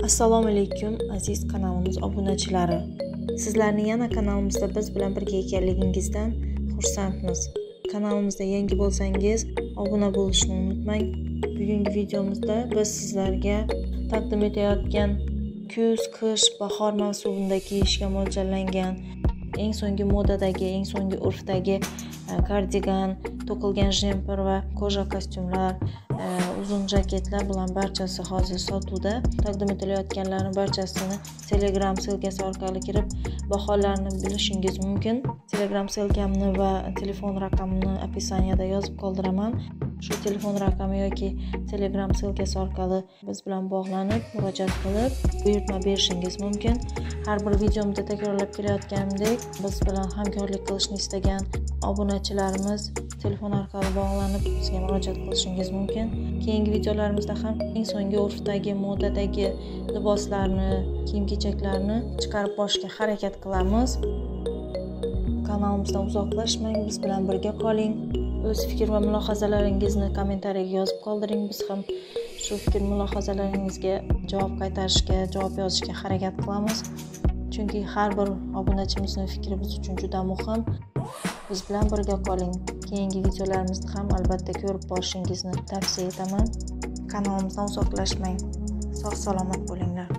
Assalomu alaykum aziz kanalimiz obunachilari. Sizlarni yana kanalimizda biz bilan birga ekanligingizdan xursandmiz. Kanalimizda yangi bo'lsangiz obuna bo'lishni unutmang. Bugungi videomizda biz sizlarga taqdim etayotgan kuz-qish bahor mavsumida kiyishga mo'ljallangan eng so'nggi modadagi, eng so'nggi urfdagi kardigan, to'qilgan jemper va koja kostyumlar, uzun jaketlar bilan barchasi hozir sotuvda. Taqdim etilayotganlarning barchasini Telegram silkasi orqali kirib baholarni bilishingiz mumkin. Telegram silkamni va telefon raqamini opisaniyada yozib qoldiraman. Shu telefon raqami yoki Telegram silkasi orqali biz bilan bog'lanib, murojaat qilib, buyurtma berishingiz mumkin. Har bir videomda takrorlab kelayotganimdek, biz bilan hamkorlik qilishni istagan obunachilarimiz telefon orqali bog'lanib, bizga murojaat qilishingiz mumkin. Keyingi videolarimizda ham eng so'nggi urfdagi, modadagi liboslarni, kiyim-kechaklarni chiqarib borishga harakat qilamiz. Kanalimizdan uzoqlashmang, biz bilan birga qoling. O'z fikr va mulohazalaringizni kommentariyaga yozib qoldiring. Biz ham shu fikr mulohazalaringizga javob qaytarishga, javob yozishga harakat qilamiz. Chunki har bir obunachimizning fikri biz uchun juda muhim. Biz bilan birga qoling. Keyingi videolarimizni ham albatta ko'rib borishingizni tavsiya etaman. Kanalimizdan uzoqlashmang. Sog' salomat bo'linglar.